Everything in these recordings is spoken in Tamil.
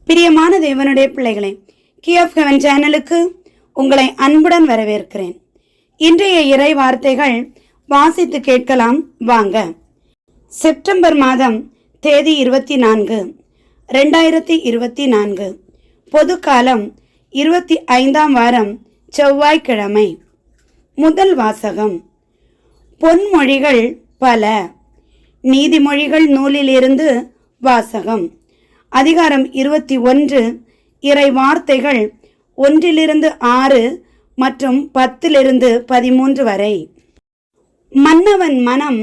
பிரியமான தேவனுடைய பிள்ளைகளே, கீ ஆஃப் ஹெவன் சேனலுக்கு உங்களை அன்புடன் வரவேற்கிறேன். இன்றைய இறை வார்த்தைகள் வாசித்து கேட்கலாம் வாங்க. செப்டம்பர் மாதம் தேதி 24, 2024, பொது காலம் 25ஆம் வாரம், செவ்வாய்க்கிழமை. முதல் வாசகம். பொன்மொழிகள் பல. நீதிமொழிகள் நூலிலிருந்து வாசகம். அதிகாரம் 21, இறை வார்த்தைகள் 1-6 மற்றும் 10-13 வரை. மன்னவன் மனம்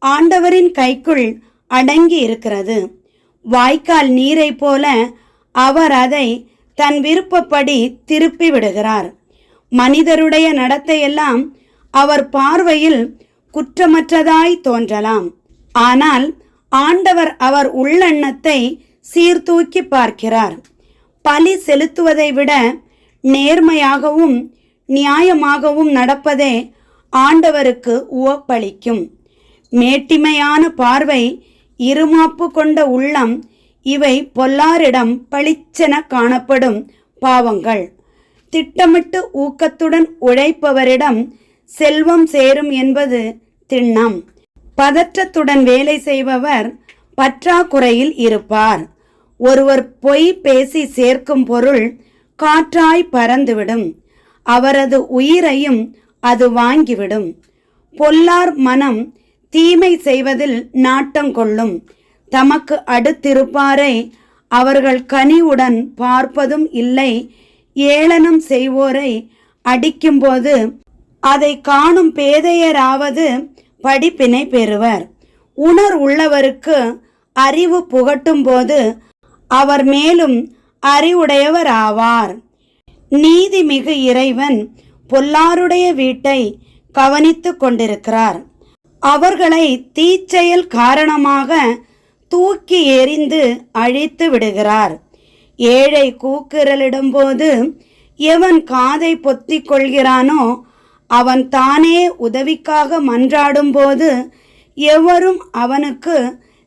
ஆண்டவரின் கைக்குள் அடங்கி இருக்கிறது. வாய்க்கால் நீரை போல அவர் அதை தன் விருப்பப்படி திருப்பி விடுகிறார். மனிதருடைய நடத்தையெல்லாம் அவர் பார்வையில் குற்றமற்றதாய் தோன்றலாம். ஆனால் ஆண்டவர் அவர் உள்ளெண்ணத்தை சீர்தூக்கி பார்க்கிறார். பலி செலுத்துவதை விட நேர்மையாகவும் நியாயமாகவும் நடப்பதே ஆண்டவருக்கு உவப்பளிக்கும். மேட்டிமையான பார்வை, இருமாப்பு கொண்ட உள்ளம், இவை பொல்லாரிடம் பளிச்சென காணப்படும் பாவங்கள். திட்டமிட்டு ஊக்கத்துடன் உழைப்பவரிடம் செல்வம் சேரும் என்பது திண்ணம். பதற்றத்துடன் வேலை செய்பவர் பற்றாக்குறையில் இருப்பார். ஒருவர் பொய் பேசி சேர்க்கும் பொருள் காற்றாய் பறந்துவிடும். அவரது உயிரையும் அது வாங்கிவிடும். பொல்லார் மனம் தீமை செய்வதில் நாட்டம் கொள்ளும். தமக்கு அடுத்திருப்பாரை அவர்கள் கனிவுடன் பார்ப்பதும் இல்லை. ஏளனம் செய்வோரை அடிக்கும்போது அதை காணும் பேதையராவது படிப்பினை பெறுவர். உணர் உள்ளவருக்கு அறிவு புகட்டும் போது அவர் மேலும் அறிவுடையவர் ஆவார். நீதிமிகு இறைவன் பொல்லாருடைய வீட்டை கவனித்துக் கொண்டிருக்கிறார். அவர்களை தீச்செயல் காரணமாக தூக்கி எறிந்து அழித்து விடுகிறார். ஏழை கூக்குரலிடும்போது எவன் காதை பொத்திக் கொள்கிறானோ அவன் தானே உதவிக்காக மன்றாடும் போது எவரும் அவனுக்கு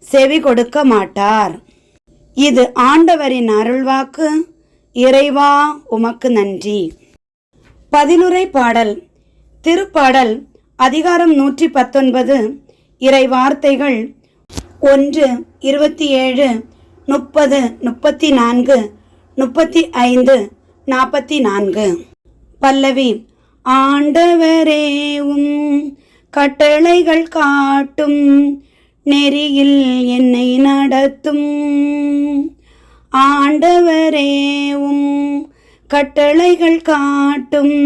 செவி கொடுக்க மாட்டார். இது ஆண்டவரின் அருள்வாக்கு. இறைவா, உமக்கு நன்றி. பதிலுரை பாடல். திருப்பாடல் அதிகாரம் 119, இறை வார்த்தைகள் 1, 27, 30, 34, 35, 44. பல்லவி. ஆண்டவரே உம் கட்டளைகள் காட்டும் நெறியில் என்னை நடத்தும். ஆண்டவரே உம் கட்டளைகள் காட்டும்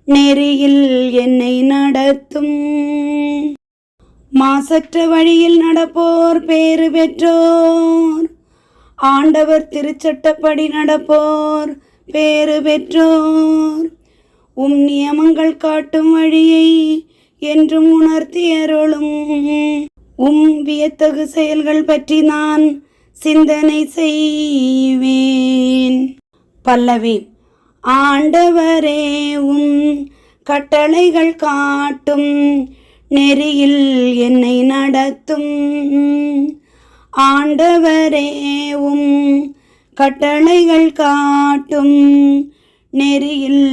நெறியில் என்னை நடத்தும். மாசற்ற வழியில் நடப்போர் பேறு பெற்றோர். ஆண்டவர் திருச்சட்டப்படி நடப்போர் பேறு பெற்றோர். உம் நியமங்கள் காட்டும் வழியை என்றும் உணர்த்தியருளும். உம் வியத்தகு செயல்கள் பற்றி நான் சிந்தனை செய்வேன். பல்லவி. ஆண்டவரே உம் கட்டளைகள் காட்டும் நெறியில் என்னை நடத்தும். ஆண்டவரே உம் கட்டளைகள் காட்டும் நெறியில்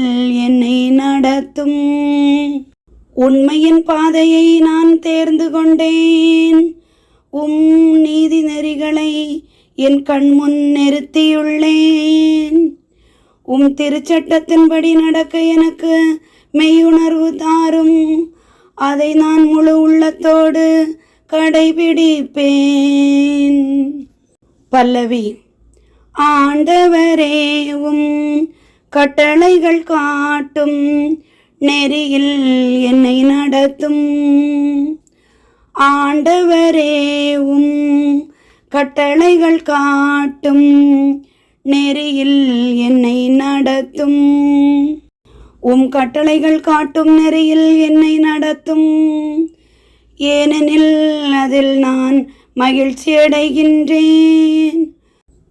என்னை நடத்தும். உண்மையின் பாதையை நான் தேர்ந்து கொண்டேன். உம் நீதி நெறிகளை என் கண்முன் நிறுத்தியுள்ளேன். உம் திருச்சட்டத்தின்படி நடக்க எனக்கு மெய்யுணர்வு தாரும். அதை நான் முழு உள்ளத்தோடு கடைபிடிப்பேன். பல்லவி. ஆண்டவரே உம் கட்டளைகள் காட்டும் நெறியில் என்னை நடத்தும். ஆண்டவரே உம் கட்டளைகள் காட்டும் நெறியில் என்னை நடத்தும். உம் கட்டளைகள் காட்டும் நெறியில் என்னை நடத்தும். ஏனெனில் அதில் நான் மகிழ்ச்சி அடைகின்றேன்.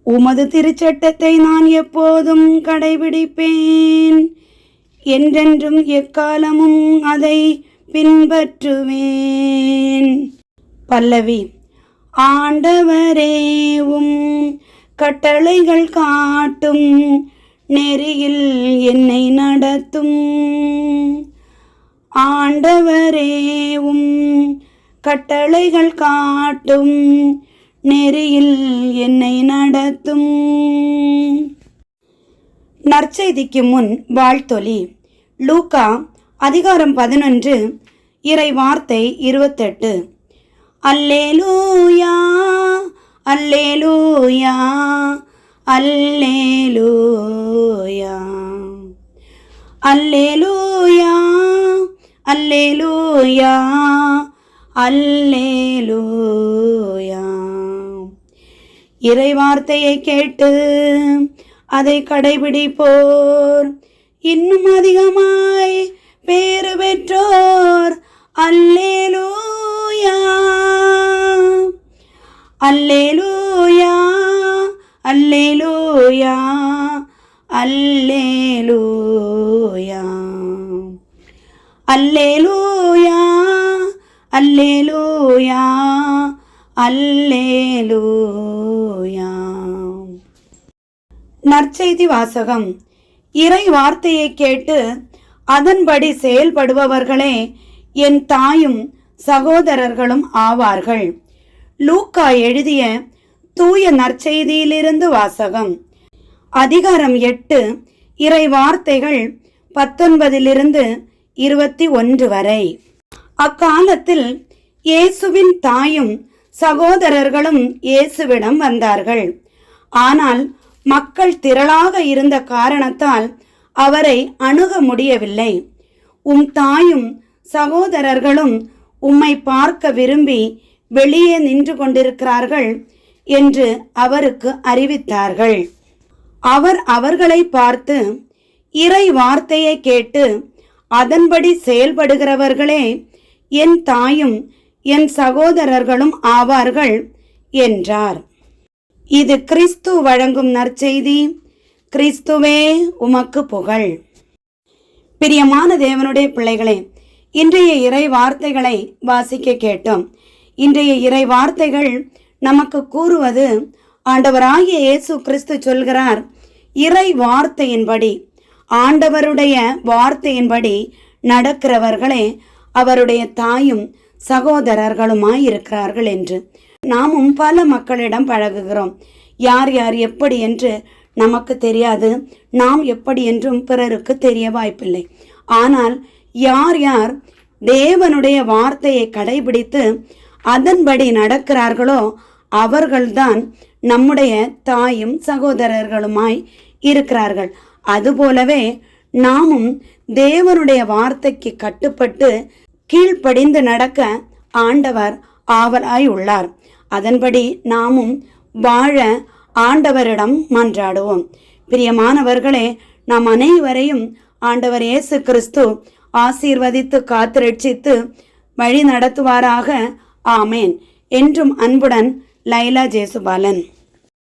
உமது திருச்சட்டத்தை நான் எப்போதும் கடைபிடிப்பேன். என்றென்றும் எக்காலமும் அதை பின்பற்றுவேன். பல்லவி. ஆண்டவரே உம் கட்டளைகள் காட்டும் நெறியில் என்னை நடத்தும். ஆண்டவரேவும் கட்டளைகள் காட்டும் நெறியில் என்னை நடத்தும். நற்செய்திக்கு முன் வாழ்த்தொலி. லூக்கா அதிகாரம் 11 இறை வார்த்தை 28. அல்லேலூயா அல்லேலூயா அல்லேலூயா அல்லேலூயா அல்லேலூயா அல்லேலூயா. இறை வார்த்தையை கேட்டு அதை கடைபிடிப்போர் இன்னும் அதிகமாய் பேறு பெற்றோர். அல்லேலூயா அல்லேலூயா அல்லேலூயா அல்லேலூயா அல்லேலூயா அல்லேலூயா அல்லேலூயா. நற்செய்தி வாசகம். இறை வார்த்தையை கேட்டு அதன்படி செயல்படுபவர்களே என் தாயும் சகோதரர்களும் ஆவார்கள். லூக்கா எழுதிய தூய நற்செய்தியிலிருந்து வாசகம். அதிகாரம் 8 இறை வார்த்தைகள் 19 21 வரை. அக்காலத்தில் இயேசுவின் தாயும் சகோதரர்களும் இயேசுவிடம் வந்தார்கள். ஆனால் மக்கள் திரளாக இருந்த காரணத்தால் அவரை அணுக முடியவில்லை. உம் தாயும் சகோதரர்களும் உம்மை பார்க்க விரும்பி வெளியே நின்று கொண்டிருக்கிறார்கள் என்று அவருக்கு அறிவித்தார்கள். அவர் அவர்களை பார்த்து, இறை வார்த்தையை கேட்டு அதன்படி செயல்படுகிறவர்களே என் தாயும் என் சகோதரர்களும் ஆவார்கள் என்றார். இது கிறிஸ்து வழங்கும் நற்செய்தி. கிறிஸ்துவே உமக்கு புகழ். பிரியமான தேவனுடைய பிள்ளைகளே, இன்றைய இறை வார்த்தைகளை வாசிக்க கேட்டோம். இன்றைய இறை வார்த்தைகள் நமக்கு கூறுவது, ஆண்டவராகிய இயேசு கிறிஸ்து சொல்கிறார், இறை வார்த்தையின்படி, ஆண்டவருடைய வார்த்தையின்படி நடக்கிறவர்களே அவருடைய தாயும் சகோதரர்களுமாய் இருக்கிறார்கள் என்று. நாமும் பல மக்களிடம் பழகுகிறோம். யார் யார் எப்படி என்று நமக்கு தெரியாது. நாம் எப்படி என்றும் பிறருக்கு தெரிய வாய்ப்பில்லை. ஆனால் யார் யார் தேவனுடைய வார்த்தையை கடைபிடித்து அதன்படி நடக்கிறார்களோ அவர்கள்தான் நம்முடைய தாயும் சகோதரர்களுமாய் இருக்கிறார்கள். அதுபோலவே நாமும் தேவனுடைய வார்த்தைக்கு கட்டுப்பட்டு கீழ்ப்படிந்து நடக்க ஆண்டவர் ஆவலாய் உள்ளார். அதன்படி நாமும் வாழ ஆண்டவரிடம் மன்றாடுவோம். பிரியமானவர்களே, நாம் அனைவரையும் ஆண்டவர் இயேசு கிறிஸ்து ஆசீர்வதித்து காத்து ரட்சித்து வழி நடத்துவாராக. ஆமேன். என்றும் அன்புடன் லைலா ஜேசுபாலன்.